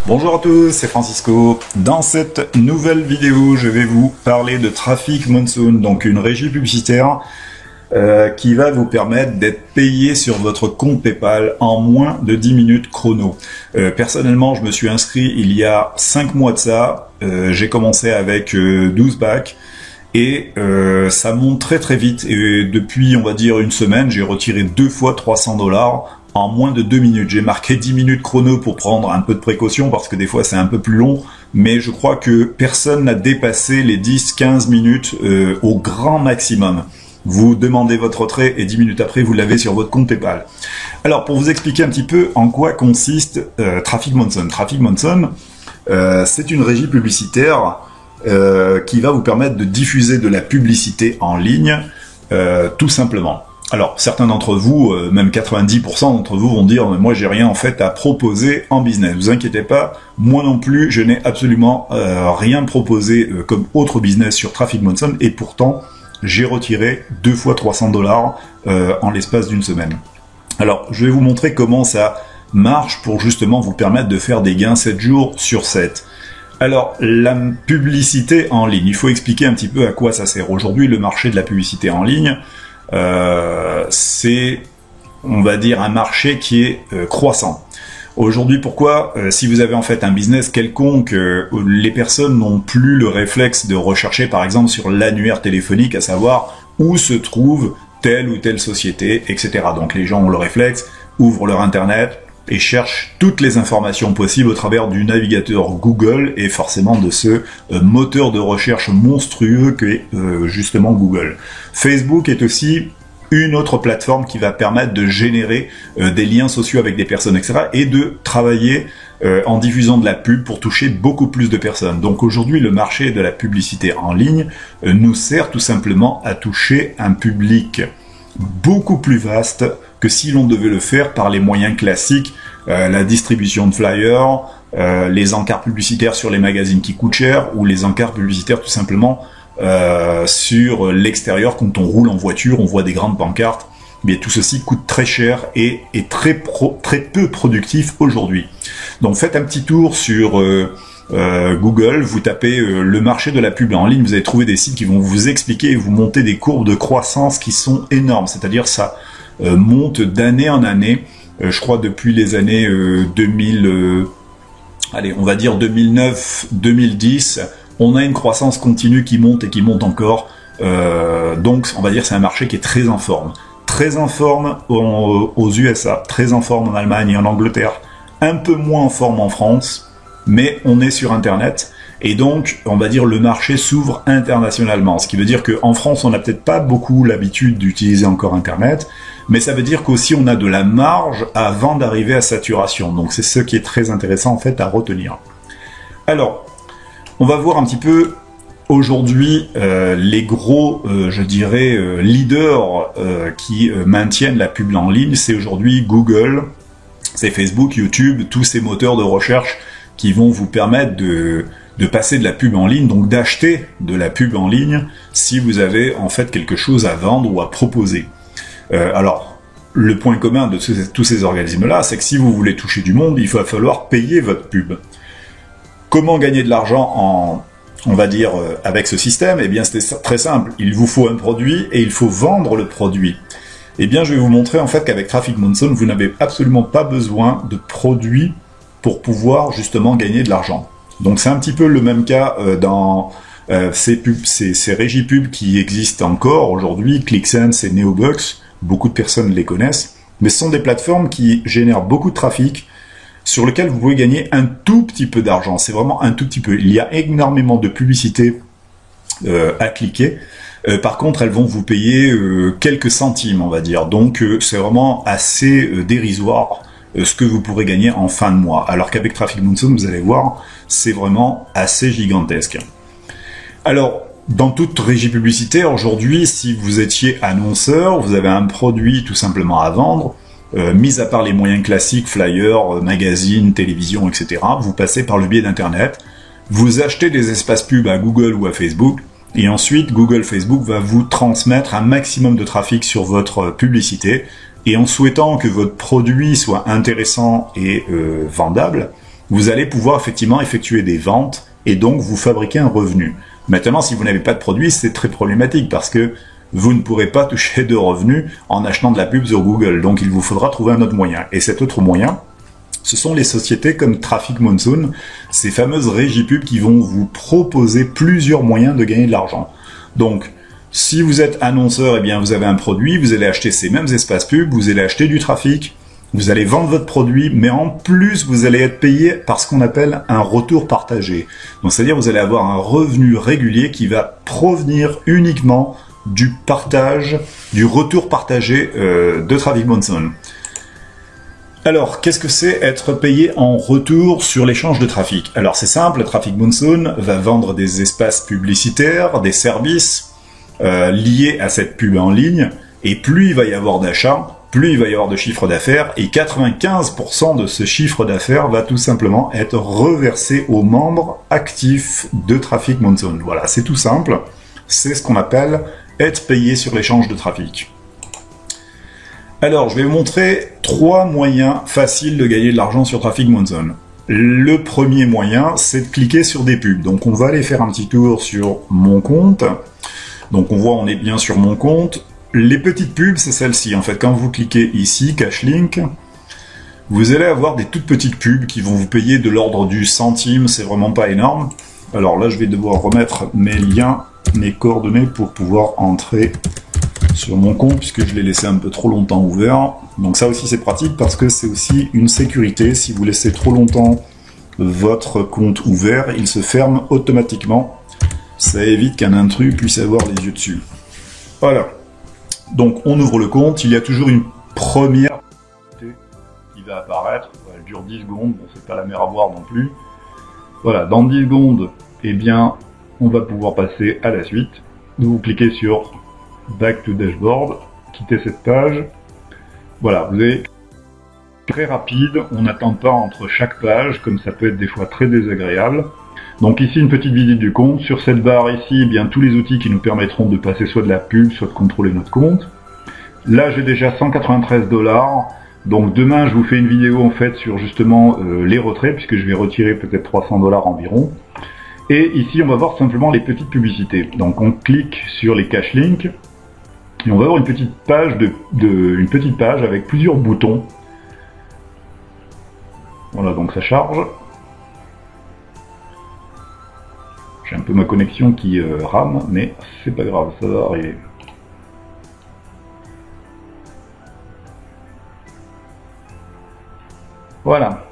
Bonjour à tous, c'est Francisco. Dans cette nouvelle vidéo, je vais vous parler de Traffic Monsoon, donc une régie publicitaire qui va vous permettre d'être payé sur votre compte PayPal en moins de 10 minutes chrono. Personnellement, je me suis inscrit il y a 5 mois de ça. J'ai commencé avec 12 bacs et ça monte très vite. Et depuis, on va dire, une semaine, j'ai retiré 2 fois 300 $ en moins de 2 minutes. J'ai marqué 10 minutes chrono pour prendre un peu de précaution parce que des fois c'est un peu plus long, mais je crois que personne n'a dépassé les 10-15 minutes au grand maximum. Vous demandez votre retrait et 10 minutes après vous l'avez sur votre compte PayPal. Alors pour vous expliquer un petit peu en quoi consiste Traffic Monsoon. Traffic Monsoon, c'est une régie publicitaire qui va vous permettre de diffuser de la publicité en ligne tout simplement. Alors, certains d'entre vous, même 90% d'entre vous vont dire « moi j'ai rien en fait à proposer en business ». Vous inquiétez pas, moi non plus, je n'ai absolument rien proposé comme autre business sur Traffic Monsoon et pourtant, j'ai retiré 2 fois 300 $ en l'espace d'une semaine. Alors, je vais vous montrer comment ça marche pour justement vous permettre de faire des gains 7 jours sur 7. Alors, la publicité en ligne, il faut expliquer un petit peu à quoi ça sert. Aujourd'hui, le marché de la publicité en ligne, c'est, on va dire, un marché qui est croissant. Aujourd'hui, pourquoi si vous avez en fait un business quelconque, les personnes n'ont plus le réflexe de rechercher par exemple sur l'annuaire téléphonique, à savoir où se trouve telle ou telle société, etc. Donc les gens ont le réflexe, ouvrent leur internet et cherchent toutes les informations possibles au travers du navigateur Google et forcément de ce moteur de recherche monstrueux qu'est justement Google. Facebook est aussi une autre plateforme qui va permettre de générer des liens sociaux avec des personnes, etc. et de travailler en diffusant de la pub pour toucher beaucoup plus de personnes. Donc aujourd'hui, le marché de la publicité en ligne nous sert tout simplement à toucher un public beaucoup plus vaste que si l'on devait le faire par les moyens classiques, la distribution de flyers, les encarts publicitaires sur les magazines qui coûtent cher, ou les encarts publicitaires tout simplement sur l'extérieur. Quand on roule en voiture, on voit des grandes pancartes. Mais tout ceci coûte très cher et est très peu productif aujourd'hui. Donc faites un petit tour sur Google, vous tapez le marché de la pub en ligne, vous allez trouver des sites qui vont vous expliquer et vous monter des courbes de croissance qui sont énormes, c'est-à-dire ça monte d'année en année, je crois depuis les années 2000, allez, on va dire 2009-2010, on a une croissance continue qui monte et qui monte encore, donc on va dire c'est un marché qui est très en forme. Très en forme aux USA, très en forme en Allemagne et en Angleterre, un peu moins en forme en France, mais on est sur Internet, et donc, on va dire, le marché s'ouvre internationalement, ce qui veut dire qu'en France, on n'a peut-être pas beaucoup l'habitude d'utiliser encore Internet, mais ça veut dire qu'aussi on a de la marge avant d'arriver à saturation, donc c'est ce qui est très intéressant en fait à retenir. Alors, on va voir un petit peu aujourd'hui les gros, je dirais, leaders qui maintiennent la pub en ligne, c'est aujourd'hui Google, c'est Facebook, YouTube, tous ces moteurs de recherche qui vont vous permettre de passer de la pub en ligne, donc d'acheter de la pub en ligne si vous avez en fait quelque chose à vendre ou à proposer. Alors, le point commun de tous ces organismes-là, c'est que si vous voulez toucher du monde, il va falloir payer votre pub. Comment gagner de l'argent on va dire, avec ce système? Eh bien, c'est très simple. Il vous faut un produit et il faut vendre le produit. Eh bien, je vais vous montrer en fait qu'avec Traffic Monsoon, vous n'avez absolument pas besoin de produits pour pouvoir justement gagner de l'argent. Donc c'est un petit peu le même cas dans ces régies pubs qui existent encore aujourd'hui, ClickSense et Neobucks, beaucoup de personnes les connaissent, mais ce sont des plateformes qui génèrent beaucoup de trafic, sur lesquelles vous pouvez gagner un tout petit peu d'argent, c'est vraiment un tout petit peu. Il y a énormément de publicité à cliquer, par contre elles vont vous payer quelques centimes on va dire, donc c'est vraiment assez dérisoire ce que vous pourrez gagner en fin de mois, alors qu'avec Traffic Monsoon, vous allez voir, c'est vraiment assez gigantesque. Alors, dans toute régie publicitaire, aujourd'hui, si vous étiez annonceur, vous avez un produit tout simplement à vendre, mis à part les moyens classiques, flyers, magazines, télévision, etc., vous passez par le biais d'Internet, vous achetez des espaces pubs à Google ou à Facebook, et ensuite, Google, Facebook va vous transmettre un maximum de trafic sur votre publicité, et en souhaitant que votre produit soit intéressant et vendable, vous allez pouvoir effectivement effectuer des ventes et donc vous fabriquer un revenu. Maintenant, si vous n'avez pas de produit, c'est très problématique parce que vous ne pourrez pas toucher de revenus en achetant de la pub sur Google. Donc il vous faudra trouver un autre moyen. Et cet autre moyen, ce sont les sociétés comme Traffic Monsoon, ces fameuses régies pub qui vont vous proposer plusieurs moyens de gagner de l'argent. Donc, si vous êtes annonceur, eh bien vous avez un produit, vous allez acheter ces mêmes espaces pub, vous allez acheter du trafic, vous allez vendre votre produit, mais en plus, vous allez être payé par ce qu'on appelle un retour partagé. Donc, c'est-à-dire vous allez avoir un revenu régulier qui va provenir uniquement du partage, du retour partagé de Traffic Monsoon. Alors, qu'est-ce que c'est être payé en retour sur l'échange de trafic? Alors, c'est simple, Traffic Monsoon va vendre des espaces publicitaires, des services liés à cette pub en ligne, et plus il va y avoir d'achats, plus il va y avoir de chiffre d'affaires, et 95% de ce chiffre d'affaires va tout simplement être reversé aux membres actifs de Traffic Monsoon. Voilà, c'est tout simple, c'est ce qu'on appelle être payé sur l'échange de trafic. Alors, je vais vous montrer 3 moyens faciles de gagner de l'argent sur Traffic Monsoon. Le premier moyen, c'est de cliquer sur des pubs. Donc, on va aller faire un petit tour sur mon compte. Donc, on voit, on est bien sur mon compte. Les petites pubs, c'est celle-ci. En fait, quand vous cliquez ici, Cash Link, vous allez avoir des toutes petites pubs qui vont vous payer de l'ordre du centime. C'est vraiment pas énorme. Alors là, je vais devoir remettre mes liens, mes coordonnées pour pouvoir entrer sur mon compte puisque je l'ai laissé un peu trop longtemps ouvert. Donc ça aussi c'est pratique parce que c'est aussi une sécurité. Si vous laissez trop longtemps votre compte ouvert, il se ferme automatiquement. Ça évite qu'un intrus puisse avoir les yeux dessus. Voilà. Donc on ouvre le compte, il y a toujours une première qui va apparaître. Elle dure 10 secondes, bon, c'est pas la mer à boire non plus. Voilà, dans 10 secondes, eh bien, on va pouvoir passer à la suite. Vous cliquez sur Back to Dashboard, quittez cette page. Voilà, vous avez très rapide, on n'attend pas entre chaque page, comme ça peut être des fois très désagréable. Donc ici, une petite visite du compte. Sur cette barre ici, eh bien, tous les outils qui nous permettront de passer soit de la pub, soit de contrôler notre compte. Là, j'ai déjà 193 $. Donc demain, je vous fais une vidéo en fait sur justement les retraits, puisque je vais retirer peut-être 300 $ environ. Et ici, on va voir simplement les petites publicités. Donc on clique sur les cash links, et on va avoir une petite page une petite page avec plusieurs boutons. Voilà, donc ça charge. J'ai un peu ma connexion qui rame, mais c'est pas grave, ça va arriver. Voilà.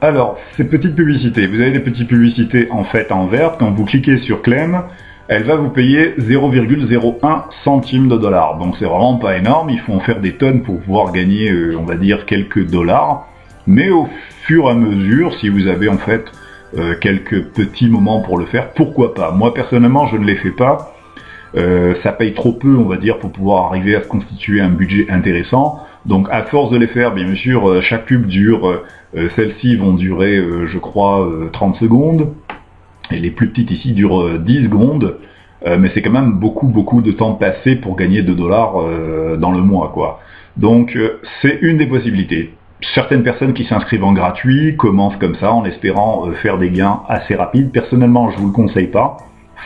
Alors, ces petites publicités, vous avez des petites publicités en fait en vert. Quand vous cliquez sur Claim, elle va vous payer 0,01 centime de dollar. Donc c'est vraiment pas énorme, il faut en faire des tonnes pour pouvoir gagner, on va dire, quelques dollars. Mais au fur et à mesure, si vous avez en fait quelques petits moments pour le faire, pourquoi pas. Moi personnellement, je ne les fais pas. Ça paye trop peu, on va dire, pour pouvoir arriver à se constituer un budget intéressant. Donc à force de les faire, bien sûr, chaque pub dure, celles-ci vont durer, je crois, 30 secondes. Et les plus petites ici durent 10 secondes. Mais c'est quand même beaucoup de temps passé pour gagner 2 $ dans le mois, quoi. Donc c'est une des possibilités. Certaines personnes qui s'inscrivent en gratuit commencent comme ça en espérant faire des gains assez rapides. Personnellement, je vous le conseille pas.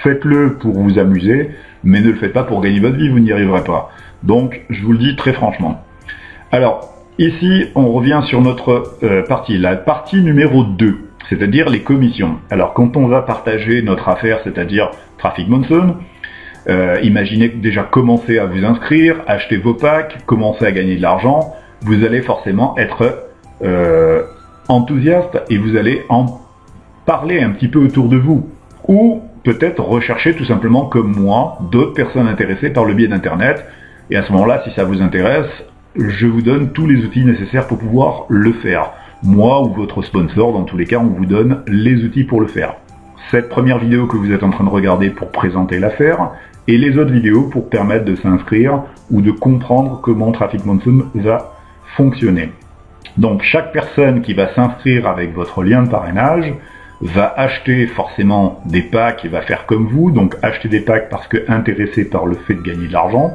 Faites-le pour vous amuser, mais ne le faites pas pour gagner votre vie, vous n'y arriverez pas. Donc, je vous le dis très franchement. Alors, ici, on revient sur notre partie, la partie numéro 2, c'est-à-dire les commissions. Alors, quand on va partager notre affaire, c'est-à-dire Traffic Monsoon, imaginez déjà commencer à vous inscrire, acheter vos packs, commencer à gagner de l'argent, vous allez forcément être enthousiaste et vous allez en parler un petit peu autour de vous. Ou peut-être rechercher tout simplement comme moi d'autres personnes intéressées par le biais d'internet. Et à ce moment-là, si ça vous intéresse, je vous donne tous les outils nécessaires pour pouvoir le faire. Moi ou votre sponsor, dans tous les cas, on vous donne les outils pour le faire. Cette première vidéo que vous êtes en train de regarder pour présenter l'affaire, et les autres vidéos pour permettre de s'inscrire ou de comprendre comment Traffic Monsoon va fonctionner. Donc chaque personne qui va s'inscrire avec votre lien de parrainage va acheter forcément des packs et va faire comme vous, donc acheter des packs parce que intéressé par le fait de gagner de l'argent.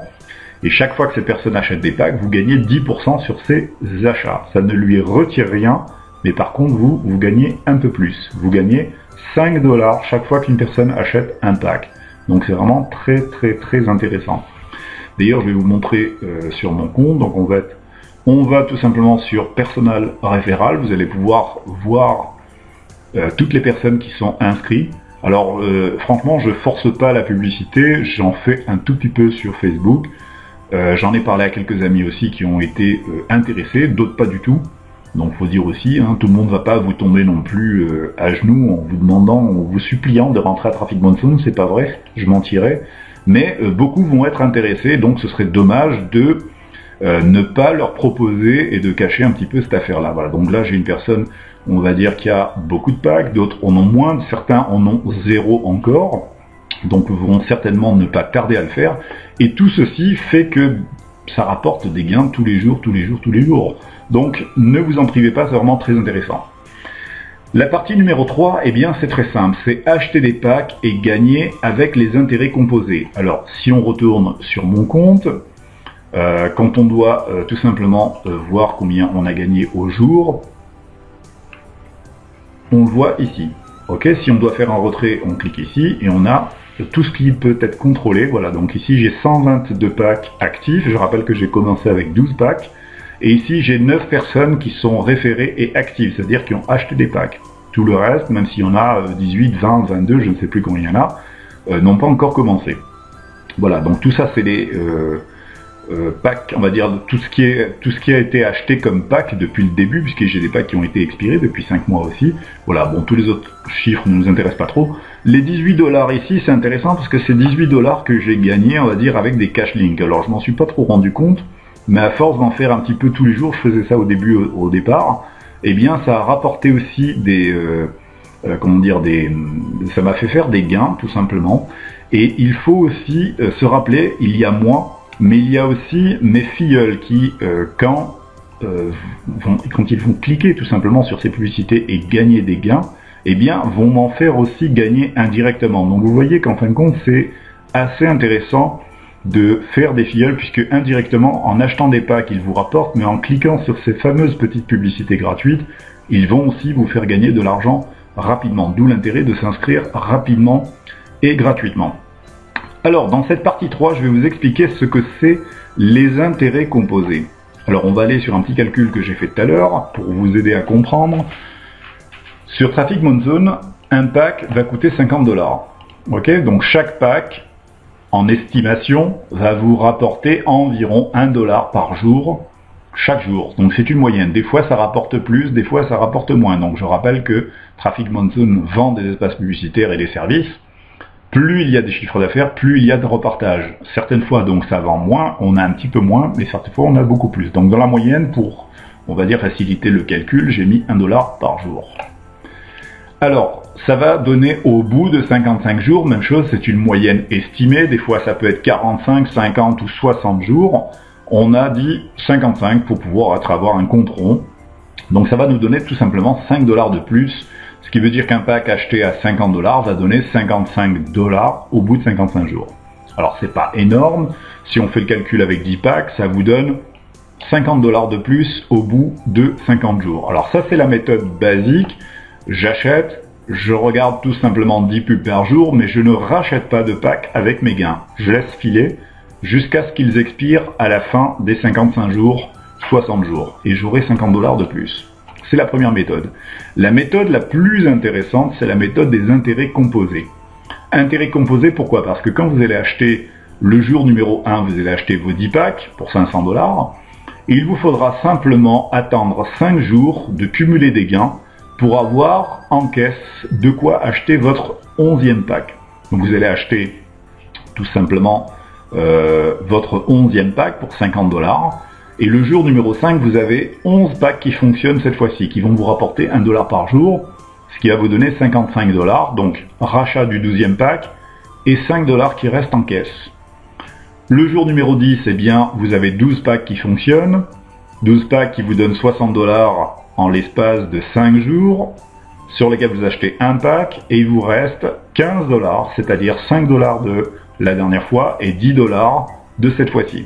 Et chaque fois que cette personne achète des packs, vous gagnez 10% sur ses achats. Ça ne lui retire rien, mais par contre vous gagnez un peu plus. Vous gagnez 5 $ chaque fois qu'une personne achète un pack. Donc c'est vraiment très très très intéressant. D'ailleurs, je vais vous montrer sur mon compte. Donc on va tout simplement sur Personal Referral. Vous allez pouvoir voir toutes les personnes qui sont inscrites. Alors franchement, je force pas la publicité, j'en fais un tout petit peu sur Facebook. J'en ai parlé à quelques amis aussi qui ont été intéressés, d'autres pas du tout. Donc faut dire aussi, hein, tout le monde va pas vous tomber non plus à genoux en vous demandant, en vous suppliant de rentrer à Traffic Monsoon, c'est pas vrai, je mentirais. Mais beaucoup vont être intéressés, donc ce serait dommage de ne pas leur proposer et de cacher un petit peu cette affaire-là. Voilà, donc là j'ai une personne, on va dire qu'il y a beaucoup de packs, d'autres en ont moins, certains en ont 0 encore, donc vont certainement ne pas tarder à le faire. Et tout ceci fait que ça rapporte des gains tous les jours, tous les jours, tous les jours. Donc ne vous en privez pas, c'est vraiment très intéressant. La partie numéro 3, eh bien c'est très simple, c'est acheter des packs et gagner avec les intérêts composés. Alors si on retourne sur mon compte, quand on doit tout simplement voir combien on a gagné au jour, on le voit ici. Ok, si on doit faire un retrait, on clique ici et on a tout ce qui peut être contrôlé. Voilà, donc ici j'ai 122 packs actifs. Je rappelle que j'ai commencé avec 12 packs. Et ici j'ai 9 personnes qui sont référées et actives, c'est-à-dire qui ont acheté des packs. Tout le reste, même s'il y en a 18, 20, 22, je ne sais plus combien il y en a, n'ont pas encore commencé. Voilà, donc tout ça c'est les packs, on va dire tout ce qui a été acheté comme pack depuis le début, puisque j'ai des packs qui ont été expirés depuis 5 mois aussi. Voilà, bon, tous les autres chiffres ne nous intéressent pas trop. Les 18 $ ici, c'est intéressant parce que c'est 18 $ que j'ai gagné, on va dire, avec des cash links. Alors je m'en suis pas trop rendu compte, mais à force d'en faire un petit peu tous les jours, je faisais ça au début, au départ, eh bien ça a rapporté aussi des, comment dire, ça m'a fait faire des gains, tout simplement. Et il faut aussi se rappeler, il y a moi, mais il y a aussi mes filleuls qui, quand ils vont cliquer tout simplement sur ces publicités et gagner des gains, eh bien vont m'en faire aussi gagner indirectement. Donc vous voyez qu'en fin de compte, c'est assez intéressant de faire des filleuls, puisque indirectement, en achetant des packs, ils vous rapportent, mais en cliquant sur ces fameuses petites publicités gratuites, ils vont aussi vous faire gagner de l'argent rapidement. D'où l'intérêt de s'inscrire rapidement et gratuitement. Alors, dans cette partie 3, je vais vous expliquer ce que c'est les intérêts composés. Alors, on va aller sur un petit calcul que j'ai fait tout à l'heure pour vous aider à comprendre. Sur Traffic Monsoon, un pack va coûter 50 $. Ok, donc chaque pack, en estimation, va vous rapporter environ 1 $ par jour, chaque jour. Donc c'est une moyenne. Des fois ça rapporte plus, des fois ça rapporte moins. Donc je rappelle que Traffic Monsoon vend des espaces publicitaires et des services. Plus il y a des chiffres d'affaires, plus il y a de repartages. Certaines fois donc ça vend moins, on a un petit peu moins, mais certaines fois on a beaucoup plus. Donc dans la moyenne, pour, on va dire, faciliter le calcul, j'ai mis 1 $ par jour. Alors, ça va donner au bout de 55 jours, même chose, c'est une moyenne estimée, des fois ça peut être 45, 50 ou 60 jours, on a dit 55 pour pouvoir avoir un compte rond, donc ça va nous donner tout simplement 5 $ de plus, ce qui veut dire qu'un pack acheté à 50 $ va donner 55 $ au bout de 55 jours. Alors c'est pas énorme, si on fait le calcul avec 10 packs, ça vous donne 50 $ de plus au bout de 50 jours. Alors ça c'est la méthode basique. J'achète, je regarde tout simplement 10 pubs par jour, mais je ne rachète pas de pack avec mes gains. Je laisse filer jusqu'à ce qu'ils expirent à la fin des 55 jours, 60 jours. Et j'aurai 50 $ de plus. C'est la première méthode. La méthode la plus intéressante, c'est la méthode des intérêts composés. Intérêts composés, pourquoi? Parce que quand vous allez acheter le jour numéro 1, vous allez acheter vos 10 packs pour 500 $. Et il vous faudra simplement attendre 5 jours de cumuler des gains pour avoir en caisse de quoi acheter votre 11e pack. Donc vous allez acheter tout simplement votre 11e pack pour 50 $. Et le jour numéro 5, vous avez 11 packs qui fonctionnent cette fois-ci, qui vont vous rapporter 1 $ par jour, ce qui va vous donner 55 $. Donc rachat du 12e pack et 5 $ qui restent en caisse. Le jour numéro 10, eh bien, vous avez 12 packs qui fonctionnent, 12 packs qui vous donnent 60 $ en l'espace de 5 jours, sur lesquels vous achetez un pack, et il vous reste 15 $, c'est-à-dire 5 $ de la dernière fois et 10 $ de cette fois-ci.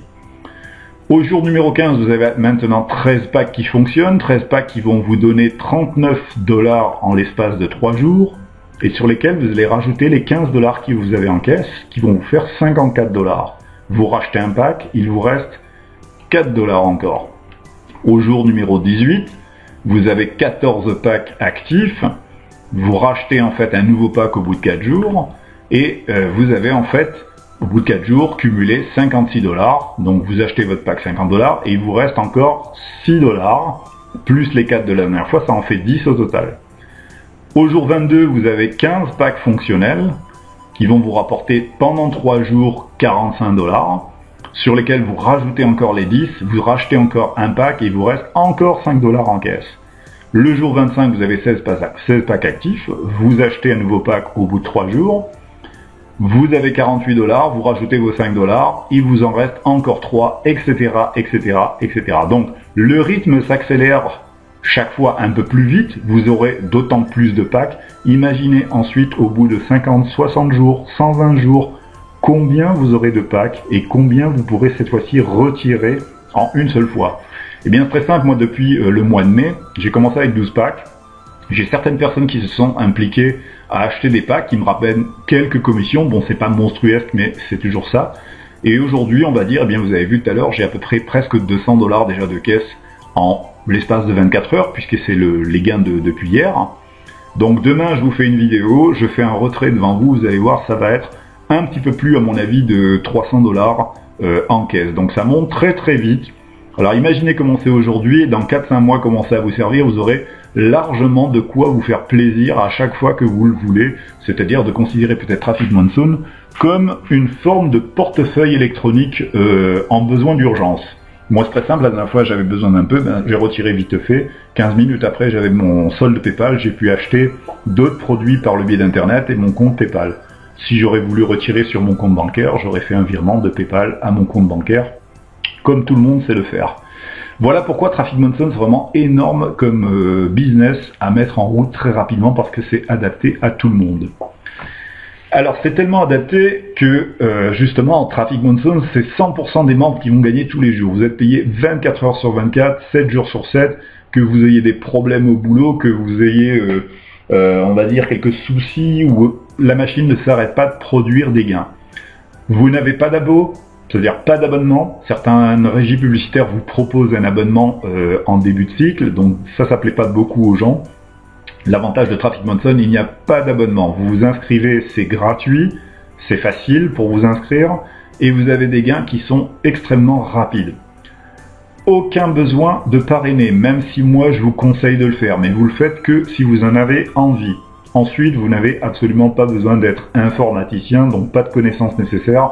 Au jour numéro 15, vous avez maintenant 13 packs qui fonctionnent, 13 packs qui vont vous donner 39 $ en l'espace de 3 jours, et sur lesquels vous allez rajouter les 15 $ que vous avez en caisse, qui vont vous faire 54 $. Vous rachetez un pack, il vous reste 4 $ encore. Au jour numéro 18, vous avez 14 packs actifs, vous rachetez en fait un nouveau pack au bout de 4 jours, et vous avez en fait, au bout de 4 jours, cumulé 56 $. Donc vous achetez votre pack 50 $ et il vous reste encore 6 $, plus les 4 de la dernière fois, ça en fait 10 au total. Au jour 22, vous avez 15 packs fonctionnels qui vont vous rapporter pendant 3 jours 45 $, sur lesquels vous rajoutez encore les 10, vous rachetez encore un pack et il vous reste encore 5 $ en caisse. Le jour 25, vous avez 16 packs actifs, vous achetez un nouveau pack au bout de 3 jours, vous avez 48 $, vous rajoutez vos 5 $, il vous en reste encore 3, etc., etc., etc. Donc, le rythme s'accélère chaque fois un peu plus vite, vous aurez d'autant plus de packs. Imaginez ensuite, au bout de 50, 60 jours, 120 jours, combien vous aurez de packs et combien vous pourrez cette fois-ci retirer en une seule fois. Eh bien, c'est très simple, moi depuis le mois de mai, j'ai commencé avec 12 packs. J'ai certaines personnes qui se sont impliquées à acheter des packs qui me rappellent quelques commissions. Bon, c'est pas monstrueux, mais c'est toujours ça. Et aujourd'hui, on va dire, eh bien, vous avez vu tout à l'heure, j'ai à peu près presque 200 $ déjà de caisse en l'espace de 24 heures, puisque c'est les gains depuis hier. Donc demain, je vous fais une vidéo, je fais un retrait devant vous, vous allez voir, ça va être un petit peu plus, à mon avis, de 300 $ en caisse. Donc ça monte très très vite. Alors imaginez comment c'est aujourd'hui, dans 4-5 mois, commencez à vous servir, vous aurez largement de quoi vous faire plaisir à chaque fois que vous le voulez, c'est-à-dire de considérer peut-être Traffic Monsoon comme une forme de portefeuille électronique en besoin d'urgence. Moi c'est très simple, la dernière fois j'avais besoin d'un peu, j'ai retiré vite fait, 15 minutes après j'avais mon solde PayPal, j'ai pu acheter d'autres produits par le biais d'internet et mon compte PayPal. Si j'aurais voulu retirer sur mon compte bancaire, j'aurais fait un virement de PayPal à mon compte bancaire, comme tout le monde sait le faire. Voilà pourquoi Traffic Monsoon c'est vraiment énorme comme business à mettre en route très rapidement parce que c'est adapté à tout le monde. Alors c'est tellement adapté que justement Traffic Monsoon c'est 100% des membres qui vont gagner tous les jours. Vous êtes payé 24 heures sur 24, 7 jours sur 7, que vous ayez des problèmes au boulot, que vous ayez on va dire quelques soucis ou la machine ne s'arrête pas de produire des gains. Vous n'avez pas d'abo, c'est-à-dire pas d'abonnement. Certaines régies publicitaires vous proposent un abonnement en début de cycle, donc ça plaît pas beaucoup aux gens. L'avantage de Traffic Monsoon, il n'y a pas d'abonnement. Vous vous inscrivez, c'est gratuit, c'est facile pour vous inscrire, et vous avez des gains qui sont extrêmement rapides. Aucun besoin de parrainer, même si moi je vous conseille de le faire, mais vous le faites que si vous en avez envie. Ensuite, vous n'avez absolument pas besoin d'être informaticien, donc pas de connaissances nécessaires.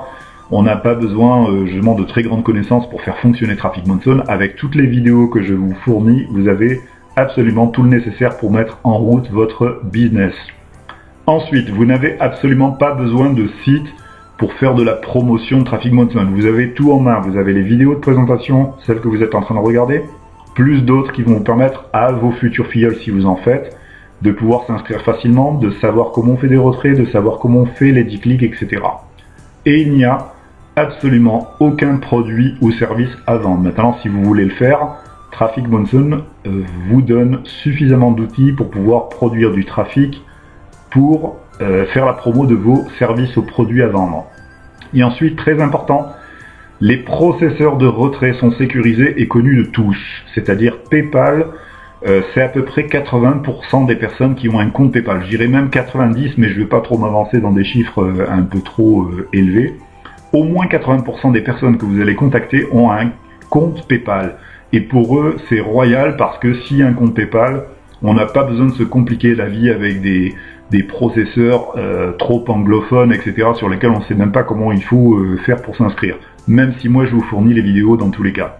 On n'a pas besoin justement de très grandes connaissances pour faire fonctionner Traffic Monsoon. Avec toutes les vidéos que je vous fournis, vous avez absolument tout le nécessaire pour mettre en route votre business. Ensuite, vous n'avez absolument pas besoin de site pour faire de la promotion de Traffic Monsoon. Vous avez tout en main. Vous avez les vidéos de présentation, celles que vous êtes en train de regarder, plus d'autres qui vont vous permettre à vos futurs filleuls, si vous en faites, de pouvoir s'inscrire facilement, de savoir comment on fait des retraits, de savoir comment on fait les 10 clics, etc. Et il n'y a absolument aucun produit ou service à vendre. Maintenant, si vous voulez le faire, Traffic Monsoon vous donne suffisamment d'outils pour pouvoir produire du trafic pour faire la promo de vos services ou produits à vendre. Et ensuite, très important, les processeurs de retrait sont sécurisés et connus de tous. C'est-à-dire PayPal, c'est à peu près 80% des personnes qui ont un compte PayPal. Je dirais même 90, mais je ne vais pas trop m'avancer dans des chiffres un peu trop élevés. Au moins 80% des personnes que vous allez contacter ont un compte PayPal. Et pour eux, c'est royal parce que s'il y a un compte PayPal, on n'a pas besoin de se compliquer la vie avec des processeurs trop anglophones, etc., sur lesquels on ne sait même pas comment il faut faire pour s'inscrire. Même si moi, je vous fournis les vidéos dans tous les cas.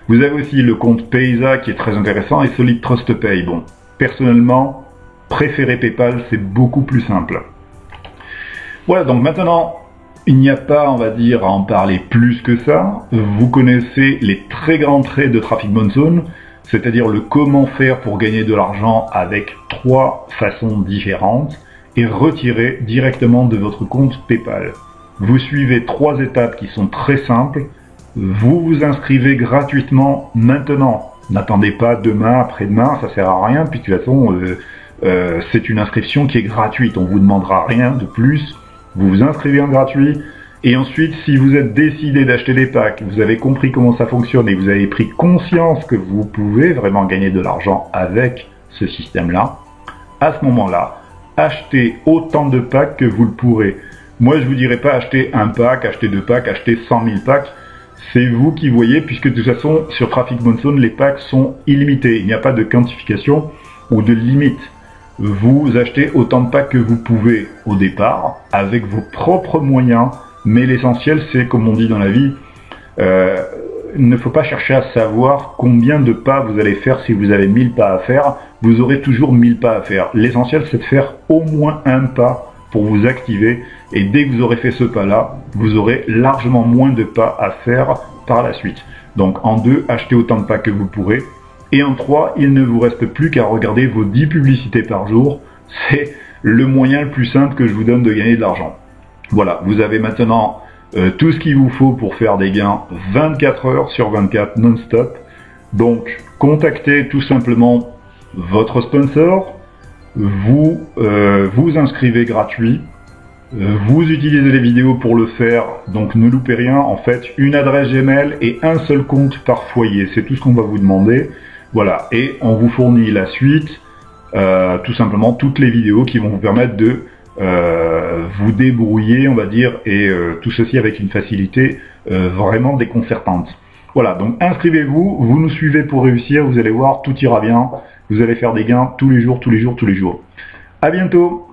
Vous avez aussi le compte Payza qui est très intéressant et Solid TrustPay. Bon, personnellement, préférer PayPal, c'est beaucoup plus simple. Voilà, donc maintenant, il n'y a pas, on va dire, à en parler plus que ça. Vous connaissez les très grands traits de Traffic Monsoon, c'est-à-dire le comment faire pour gagner de l'argent avec 3 façons différentes et retirer directement de votre compte PayPal. Vous suivez 3 étapes qui sont très simples. Vous vous inscrivez gratuitement maintenant. N'attendez pas demain, après-demain, ça sert à rien, puis de toute façon, c'est une inscription qui est gratuite. On vous demandera rien de plus. Vous vous inscrivez en gratuit. Et ensuite, si vous êtes décidé d'acheter des packs, vous avez compris comment ça fonctionne et vous avez pris conscience que vous pouvez vraiment gagner de l'argent avec ce système-là, à ce moment-là, achetez autant de packs que vous le pourrez. Moi, je vous dirais pas acheter un pack, acheter deux packs, acheter 100 000 packs. C'est vous qui voyez, puisque de toute façon, sur Traffic Monzone, les packs sont illimités. Il n'y a pas de quantification ou de limite. Vous achetez autant de packs que vous pouvez au départ, avec vos propres moyens. Mais l'essentiel, c'est, comme on dit dans la vie, il ne faut pas chercher à savoir combien de pas vous allez faire. Si vous avez 1000 pas à faire, vous aurez toujours 1000 pas à faire. L'essentiel, c'est de faire au moins un pas pour vous activer. Et dès que vous aurez fait ce pas-là, vous aurez largement moins de pas à faire par la suite. Donc en 2, achetez autant de pas que vous pourrez. Et en 3, il ne vous reste plus qu'à regarder vos 10 publicités par jour. C'est le moyen le plus simple que je vous donne de gagner de l'argent. Voilà, vous avez maintenant tout ce qu'il vous faut pour faire des gains 24 heures sur 24 non-stop. Donc, contactez tout simplement votre sponsor, vous vous inscrivez gratuit, vous utilisez les vidéos pour le faire, donc ne loupez rien. En fait, une adresse Gmail et un seul compte par foyer, c'est tout ce qu'on va vous demander. Voilà, et on vous fournit la suite, tout simplement toutes les vidéos qui vont vous permettre de vous débrouiller, on va dire, et tout ceci avec une facilité vraiment déconcertante. Voilà, donc inscrivez-vous, vous nous suivez pour réussir, vous allez voir, tout ira bien, vous allez faire des gains tous les jours, tous les jours, tous les jours. À bientôt!